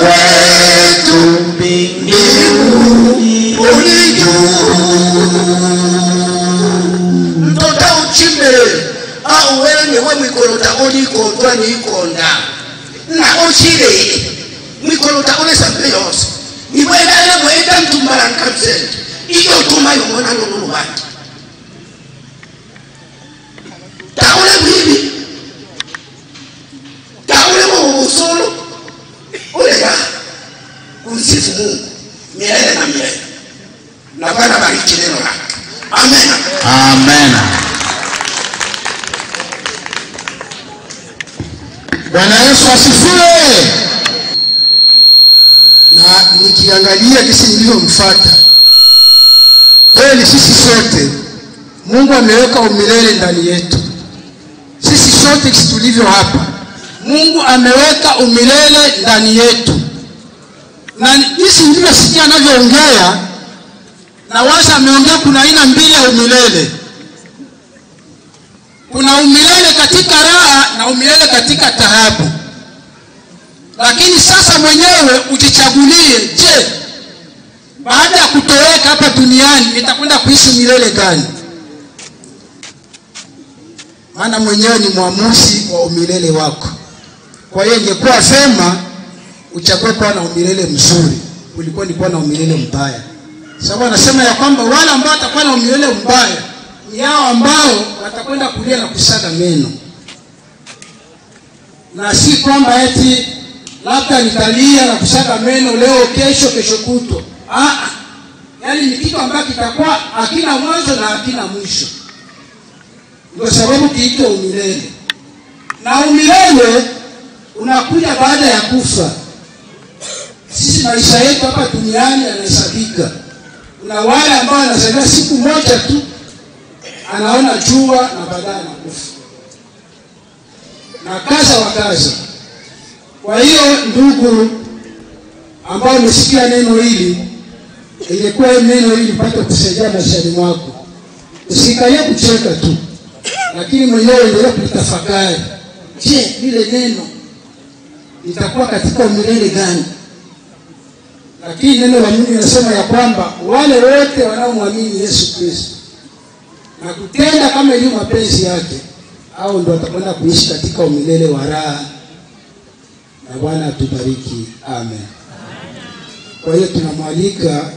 wetu mbinguni mtoto uchimbe au wewe mwikolota oliko twani ikonda na ochile mwikolota ole sampeyos ni mwenda mtumbara nkabsent iyo tumayo mwana nunu wati taule bibi taule usolo ule ya kumsifu Mungu milele na milele na Bwana bariki neno lake. Amen. Amen. Bwana Yesu asifiwe. Na nikiangalia jinsi nilivyomfuata, kweli sisi sote Mungu ameweka umilele ndani yetu. Sisi sote tulivyo hapa, Mungu ameweka umilele ndani yetu. Na jinsi nilivyosikia anavyoongea, na waza ameongea kuna aina mbili ya umilele. Kuna umilele katika raha na umilele katika taabu. Lakini sasa mwenyewe ujichagulie, je, baada ya kutoweka hapa duniani nitakwenda kuishi milele gani? Maana mwenyewe ni mwamuzi wa umilele wako. Kwa hiyo ingekuwa sema uchague kuwa na umilele mzuri kuliko ni kuwa na umilele mbaya. Sababu anasema ya kwamba wale ambao watakuwa na umilele mbaya ni hao ambao watakwenda kulia na kusaga meno. Na si kwamba eti labda nitalia na kusaga meno leo kesho kutwa. Yaani ni kitu ambacho kitakuwa hakina mwanzo na hakina mwisho. Ndio sababu kiitwa umilele. Na umilele unakuja baada ya kufa. Sisi maisha yetu hapa duniani yanahesabika. Kuna wale ambao wanasema siku moja tu anaona jua na baadaye anakufa. Na kaza wakaza. Kwa hiyo ndugu ambao umesikia neno hili, ingekuwa neno hili lipate kusaidia maishani mwako. Usikae kucheka tu, lakini mwenyewe endelea kulitafakari. Je, lile neno litakuwa katika umilele gani? Lakini neno la Mungu linasema ya kwamba wale wote wanaomwamini Yesu Kristo na kutenda kama ilivyo mapenzi yake, hao ndio watakwenda kuishi katika umilele wa raha. Na Bwana atubariki. Amen. Kwa hiyo tunamwalika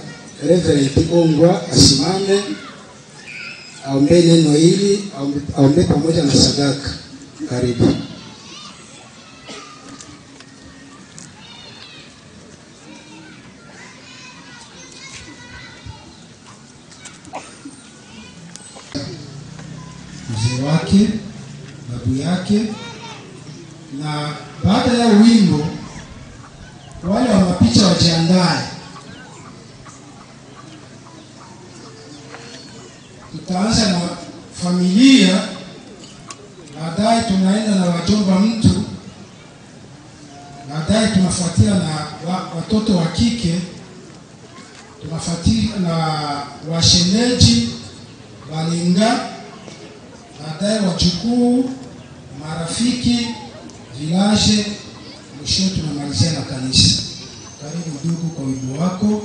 Reverend Ongwa asimame aombe neno hili, aombe pamoja na sadaka. Karibu. Mzee wake, babu yake, na baada ya wimbo wale wa mapicha wajiandae. Tutaanza na familia, baadaye tunaenda na wajomba mtu, baadaye tunafuatia na watoto wa kike, tunafuatia na washemeji, walinga, baadaye wajukuu, marafiki, village, mwisho tunamalizia na kanisa. Karibu ndugu kwa wimbo wako.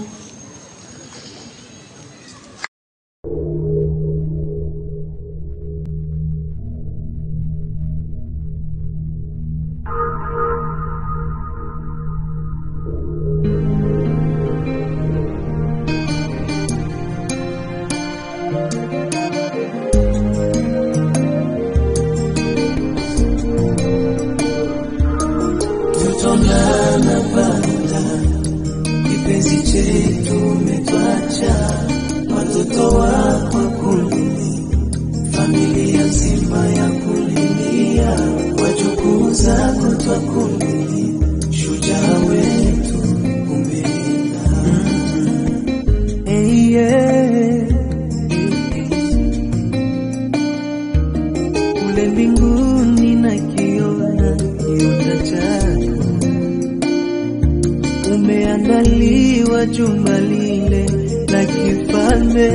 Umeandaliwa jumba lile la kifalme,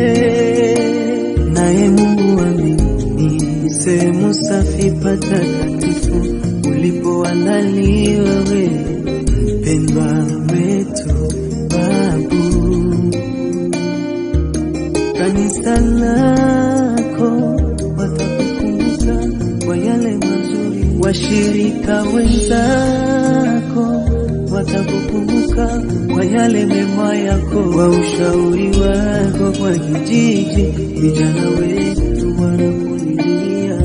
naye Mungu amini sehemu safi patakatifu ulipoandaliwa wewe. mpendwa wetu babu. Kanisa lako watakukumbuka kwa yale mazuri, washirika wenzako watakukumbuka kwa yale mema yako, kwa ushauri wako kwa kijiji, vijana wetu wanakulilia.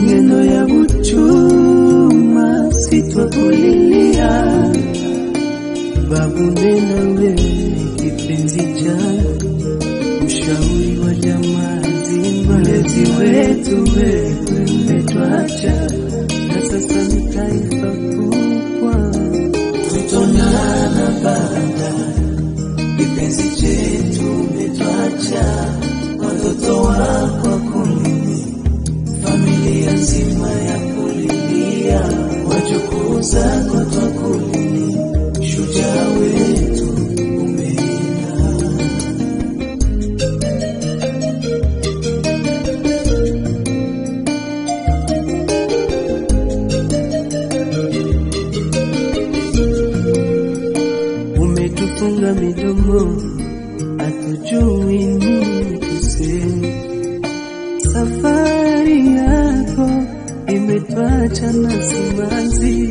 Ngendo ya uchuma sitwakulilia, babu nena wewe kipenzi changu, ushauri wa jamaa nzima, mlezi wetu wewe umetuacha, na sasa ni taifa kubwa. Tutonana baadaye, kipenzi chetu umetuacha, watoto wako kulini, familia nzima ya kulilia, wajukuu zako twakulini, shujaa wetu umeenda. Umetufunga midomo, hatujui nini tuseme. Safari yako imetuacha na simanzi,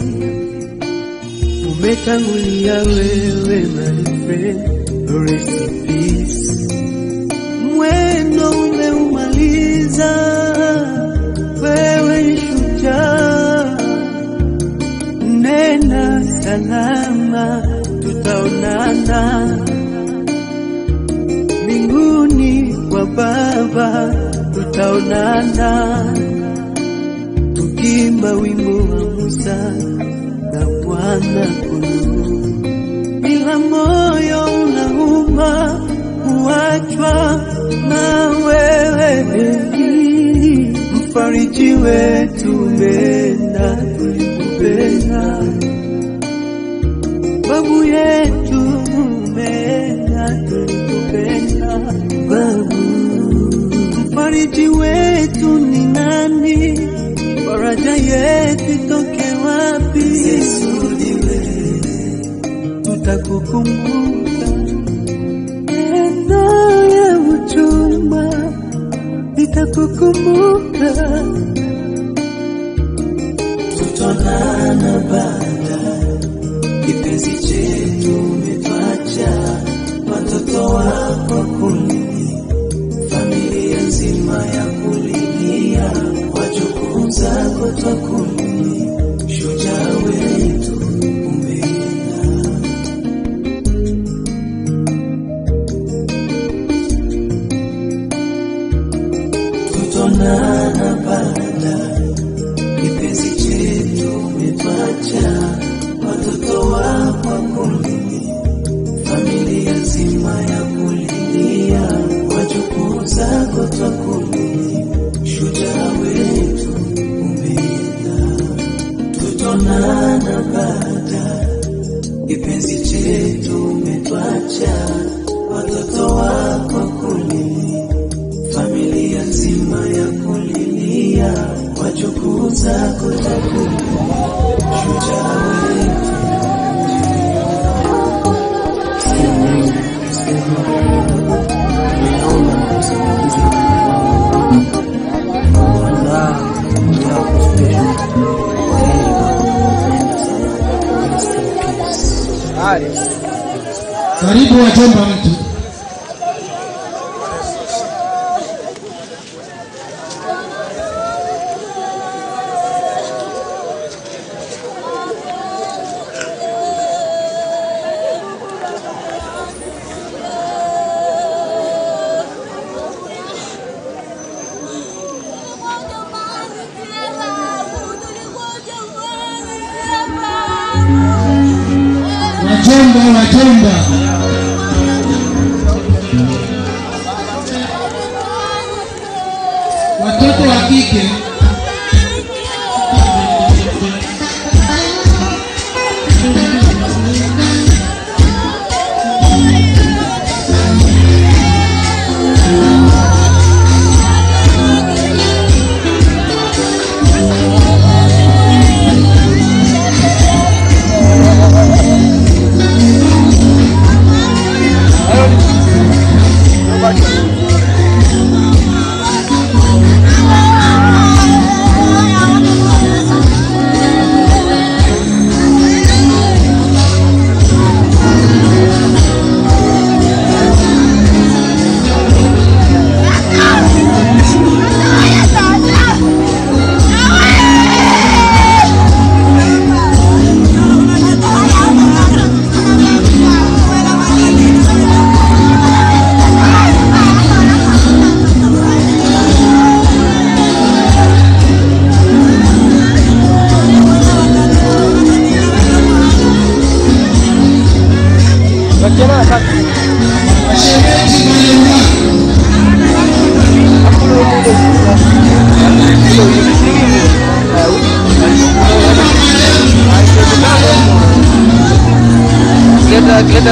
umetangulia wewe my friend, rest in peace. Mwendo umeumaliza, wewe ni shujaa, nena salama, tutaonana mbinguni kwa Baba, tutaonana tukimba wimbo wa Musa na Bwana Kondoo. Bila moyo unauma kuachwa na wewe, mfariji wetu umeenda, tulikupenda. Babu yetu umeenda, tulikupenda. Babu, mfariji wetu ni nani? Faraja yetu itoke wapi? Yesu ndiwe, tutakukumbuka. Neno ya uchuma itakukumbuka. Tutonana baadaye, kipenzi chetu umetuacha, watoto wako kulini, familia nzima ya kulilia, wajukuu zako twakulini, shujaa wetu umeenda. Tutonana baadaye, kipenzi chetu umetuacha, watoto wako kulini, familia nzima ya kulilia, wajukuu zako twakulini, shujaa wetu umeenda. Tutonana baadaye, kipenzi chetu umetuacha, watoto wako kulini, familia nzima ya kulilia, wajukuu zako twakulini, shujaa wetu. Karibu wajomba mtu. Wajomba. Watoto wa kike Kita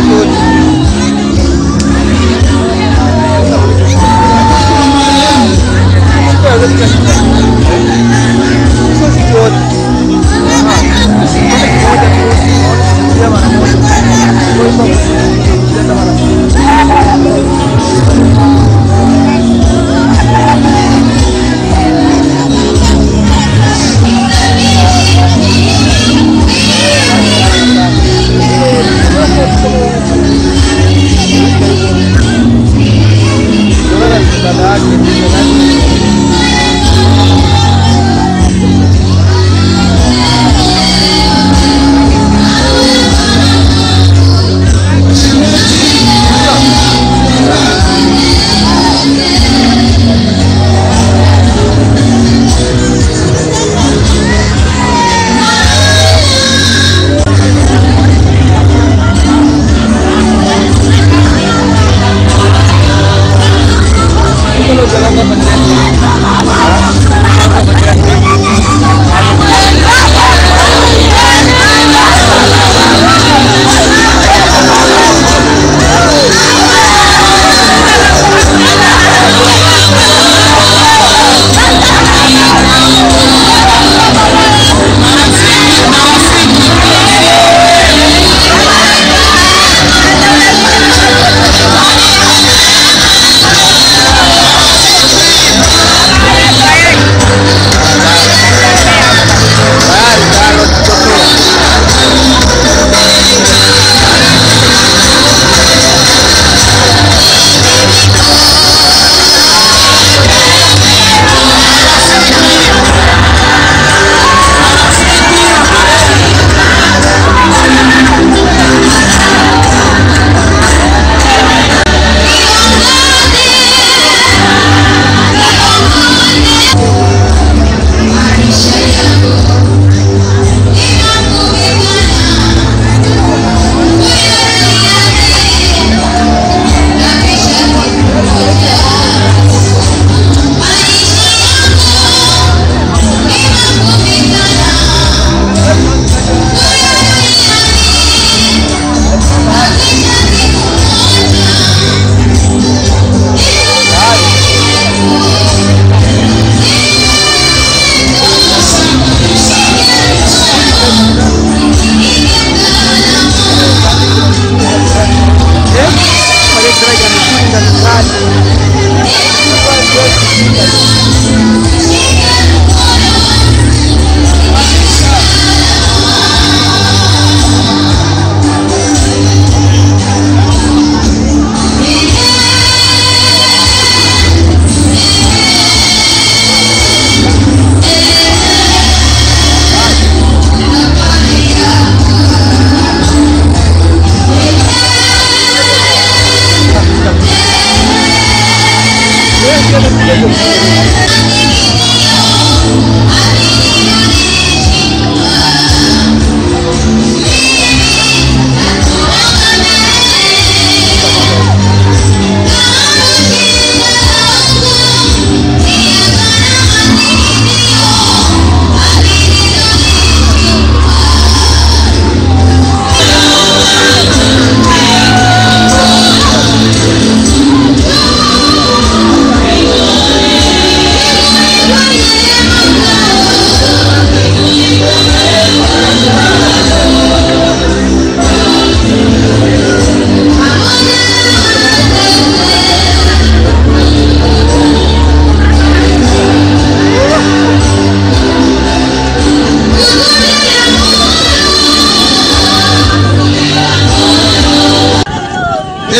tuh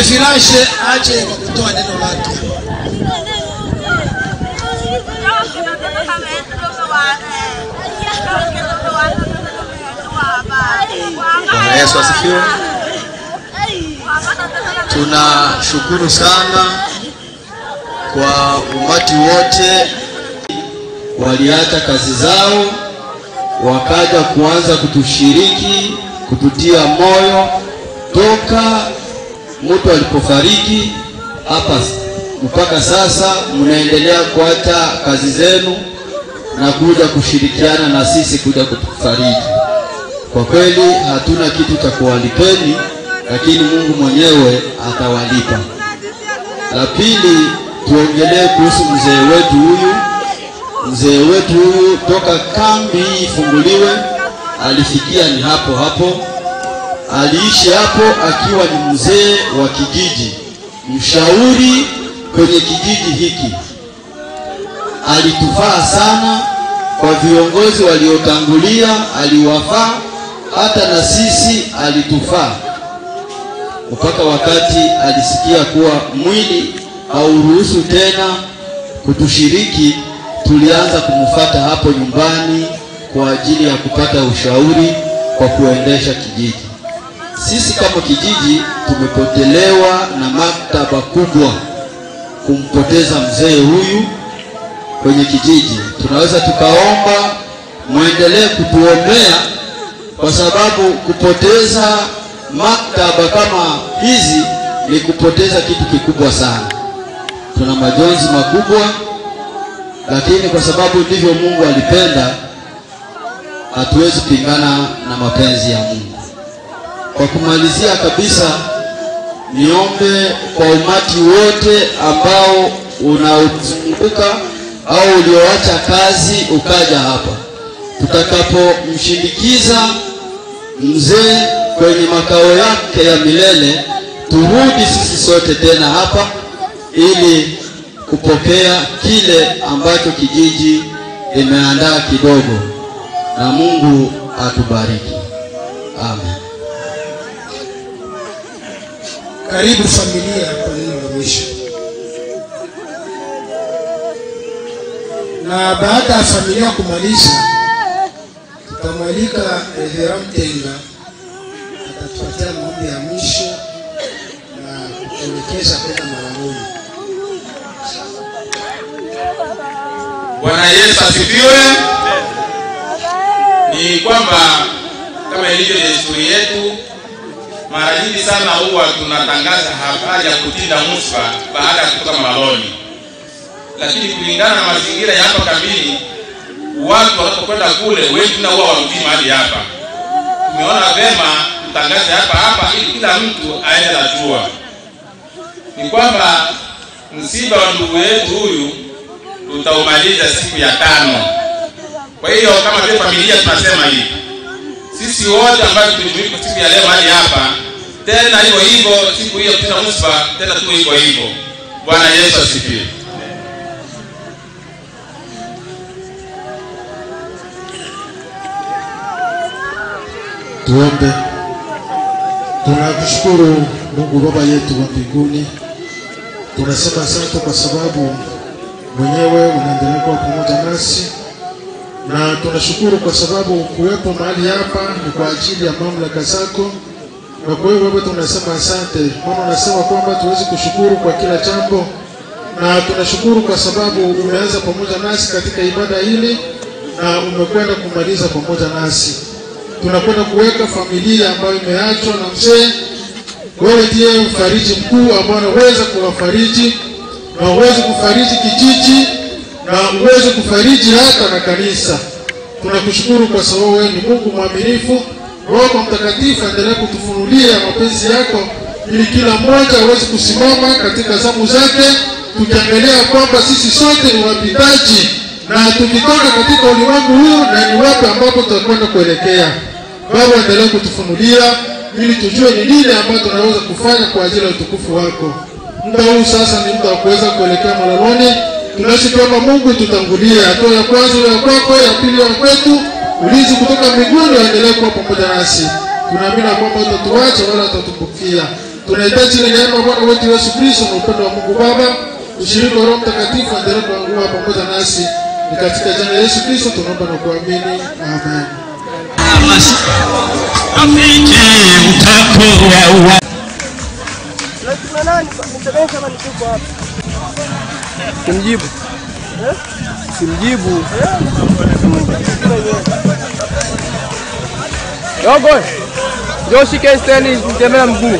Filashe aje kutoa neno lake. Bwana Yesu asifiwe. Tunashukuru sana kwa umati wote waliacha kazi zao wakaja kuanza kutushiriki, kututia moyo toka mtu alipofariki hapa mpaka sasa mnaendelea kuacha kazi zenu na kuja kushirikiana na sisi kuja kutufariji. Kwa kweli hatuna kitu cha kuwalipeni, lakini Mungu mwenyewe atawalipa. La pili, tuongelee kuhusu mzee wetu huyu. Mzee wetu huyu toka kambi ifunguliwe alifikia ni hapo hapo. Aliishi hapo akiwa ni mzee wa kijiji, mshauri kwenye kijiji hiki. Alitufaa sana kwa viongozi waliotangulia, aliwafaa hata na sisi alitufaa. Mpaka wakati alisikia kuwa mwili hauruhusu tena kutushiriki, tulianza kumfuata hapo nyumbani kwa ajili ya kupata ushauri kwa kuendesha kijiji. Sisi kama kijiji tumepotelewa na maktaba kubwa kumpoteza mzee huyu kwenye kijiji. Tunaweza tukaomba muendelee kutuombea, kwa sababu kupoteza maktaba kama hizi ni kupoteza kitu kikubwa sana. Tuna majonzi makubwa, lakini kwa sababu ndivyo Mungu alipenda, hatuwezi pingana na mapenzi ya Mungu. Kwa kumalizia kabisa, niombe kwa umati wote ambao unaozunguka au ulioacha kazi ukaja hapa, tutakapomshindikiza mzee kwenye makao yake ya milele, turudi sisi sote tena hapa ili kupokea kile ambacho kijiji imeandaa kidogo, na Mungu atubariki. Amen. Karibu familia kwa neno la mwisho. Na baada ya familia kumaliza, tutamwalika Reverend Tenga atatupatia maombi ya mwisho na kutuelekeza kwenda malangoni. Bwana Yesu asifiwe. Ni kwamba kama ilivyo desturi yetu, mara nyingi sana huwa tunatangaza habari ya kutinda Musa baada ya kutoka maloni. Lakini kulingana na mazingira ya hapa kambini, watu wanapokwenda kule wengi na huwa warudi mahali hapa. Tumeona vema tutangaze hapa ili kila mtu aende anajua. Ni kwamba msiba wa ndugu yetu huyu tutaumaliza siku ya 5. Kwa hiyo kama vile familia tunasema hivi, sisi wote ambao tumejumuika siku ya leo mahali hapa, tena hivyo siku hiyo tena Musa tena tu hivyo. Bwana Yesu asifiwe. Tuombe. Tunakushukuru Mungu Baba yetu wa mbinguni. Tunasema asante kwa sababu mwenyewe unaendelea kuwa pamoja nasi, na tunashukuru kwa sababu kuwepo mahali hapa ni kwa ajili ya mamlaka zako. Na kwa hiyo Baba tunasema asante, maana unasema kwamba tuweze kushukuru kwa kila jambo, na tunashukuru kwa sababu umeanza pamoja nasi katika ibada hili na umekwenda kumaliza pamoja nasi. Tunakwenda kuweka familia ambayo imeachwa na mzee. Wewe ndiye mfariji mkuu ambaye unaweza kuwafariji, na uweze kufariji kijiji, na uweze kufariji hata na kanisa. Tunakushukuru kwa sababu wewe ni Mungu mwaminifu. Roho Mtakatifu endelee kutufunulia mapenzi yako ili kila mmoja aweze kusimama katika zamu zake, tukiangalia kwamba sisi sote ni wapitaji na tukitoka katika ulimwengu huu na ni wapi ambapo tutakwenda kuelekea. Baba, endelee kutufunulia ili tujue ni nini ambacho tunaweza kufanya kwa ajili ya utukufu wako. Muda huu sasa ni muda wa kuweza kuelekea malaloni. Tunashukuru Mungu, tutangulie hatua ya kwanza ya kwako, ya pili ya kwetu. Ulinzi kutoka mbinguni uendelee kuwa pamoja nasi. Tunaamini kwamba utatuacha wala utatupukia. Tunahitaji ile neema Bwana wetu Yesu Kristo na upendo wa Mungu Baba, ushirika wa Roho Mtakatifu endelee kuwa pamoja nasi. Ni katika jina la Yesu Kristo tunaomba na kuamini. Amen. Simjibu. Simjibu. Dogo. Joshi kesteni mtembea mguu.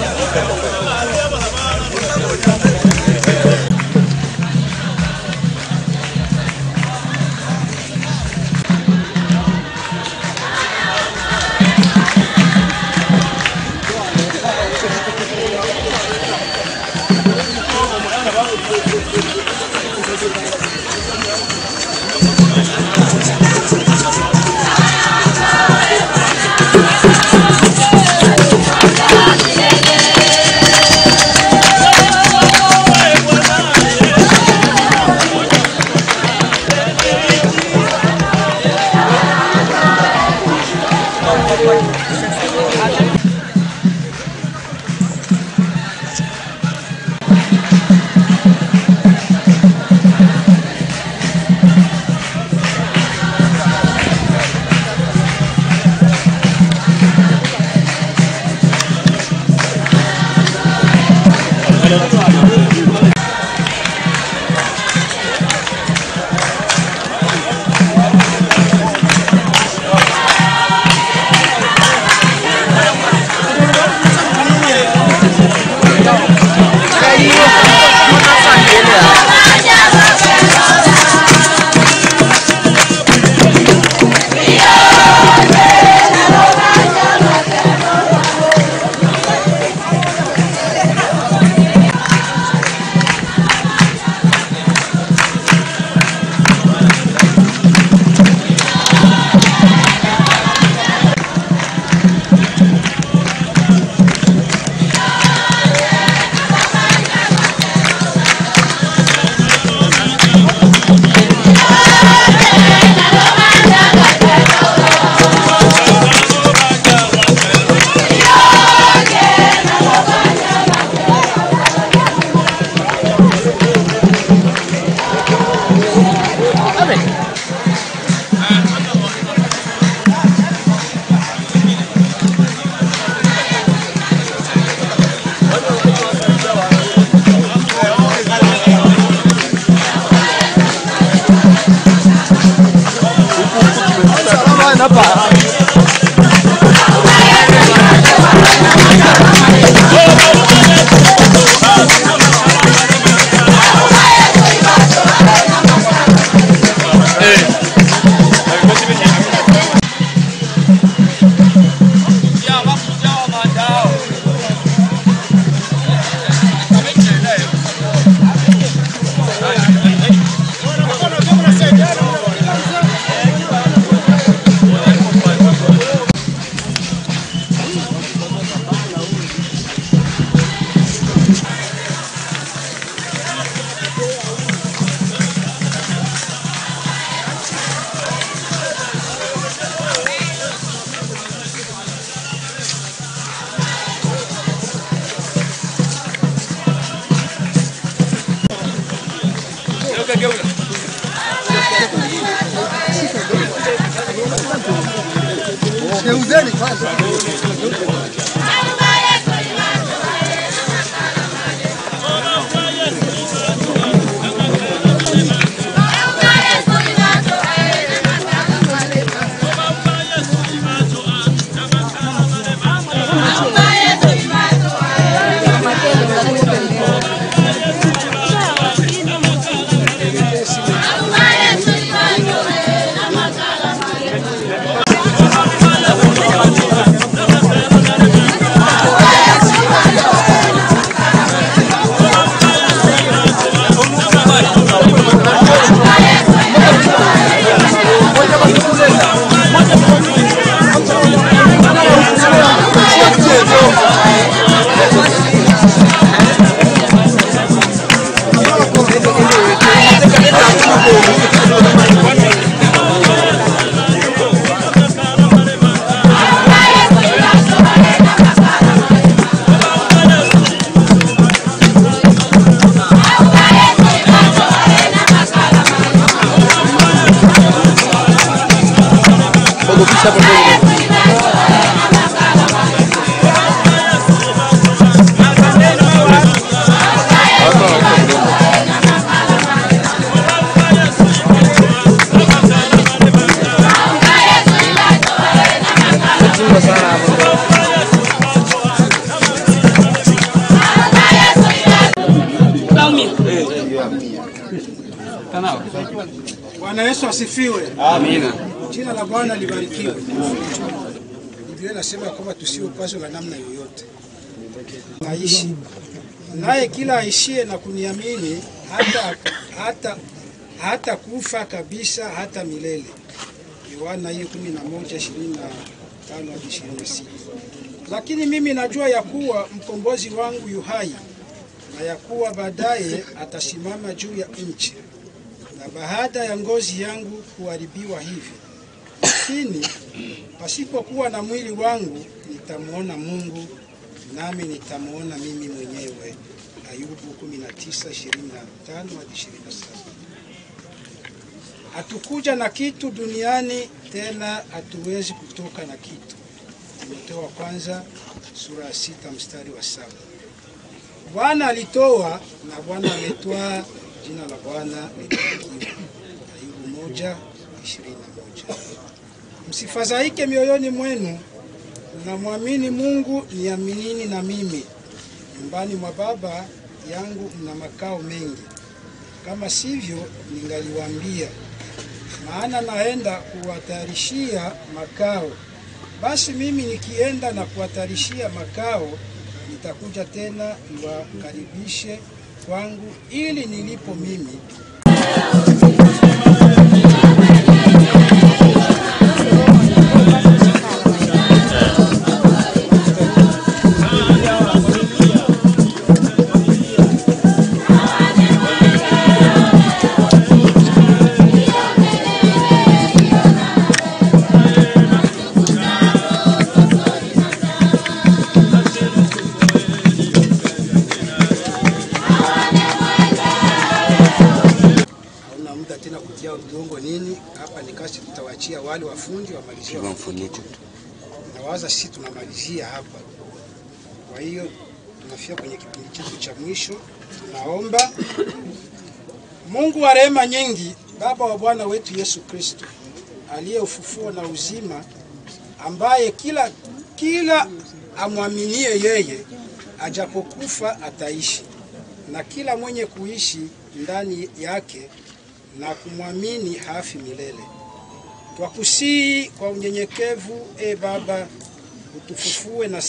Geuzeni kwanza. Bwana Yesu asifiwe. Amina. Jina la Bwana libarikiwe. Biblia inasema kwamba tusiwe kwazo la namna yoyote. Aishi. Naye kila aishie na kuniamini hata kufa kabisa hata milele. Yohana 11:25-26. Lakini mimi najua ya kuwa mkombozi wangu yu hai, na ya kuwa baadaye atasimama juu ya nchi. Na baada ya ngozi yangu kuharibiwa hivi, 30, pasipokuwa na mwili wangu nitamuona Mungu, nami nitamuona mimi mwenyewe. Ayubu 19:25-27. Hatukuja na kitu duniani, tena hatuwezi kutoka na kitu. Timotheo wa kwanza sura ya 6:7. Bwana alitoa na Bwana ametwaa, jina la Bwana libarikiwe. Ayubu 1:21. Msifadhaike mioyoni mwenu, mnamwamini Mungu, niaminini na mimi. Nyumbani mwa Baba yangu mna makao mengi, kama sivyo ningaliwaambia, maana naenda kuwatayarishia makao. Basi mimi nikienda na kuwatayarishia makao, nitakuja tena niwakaribishe kwangu, ili nilipo mimi hapa ni kasi. Tutawachia wale wafundi wamalizie mfuniko. Nawaza sisi tunamalizia hapa. Kwa hiyo tunafika kwenye kipindi chetu cha mwisho. Tunaomba Mungu wa rehema nyingi, Baba wa Bwana wetu Yesu Kristo, aliye ufufuo na uzima, ambaye kila amwaminie yeye ajapokufa ataishi, na kila mwenye kuishi ndani yake na kumwamini hafi milele. Twakusihi kwa unyenyekevu, Baba, utufufue na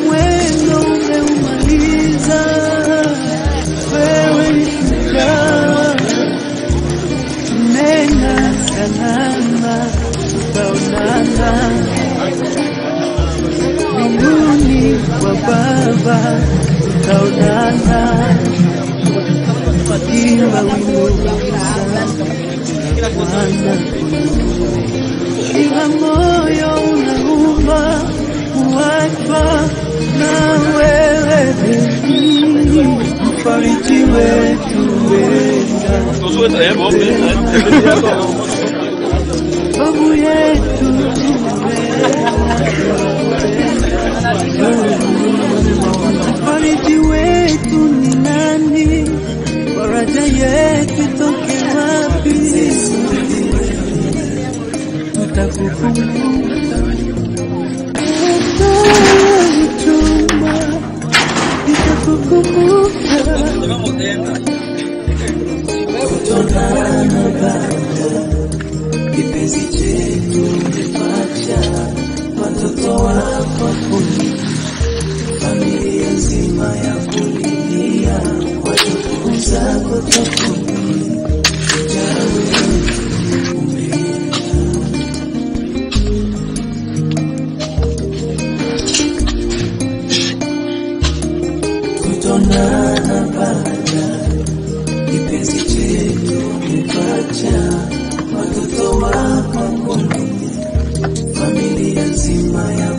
mwendo umeumaliza, wewe shujaa, nena salama, tutaonana mbinguni kwa Baba, tutaonana imba wimbo Bwana, iwa moyo unauma kuachwa na wewe, mfariji wetu wenda babu yetu mfariji wetu ni nani? Faraja yetu toke wapi? Tutakukumbuka kipenzi chetu umepacha, watoto wako kuni, familia nzima ya kulilia, wajukuu zako tokuni, jawe kutonana baada, kipenzi chetu umepacha, watoto wako kuni, familia nzima ya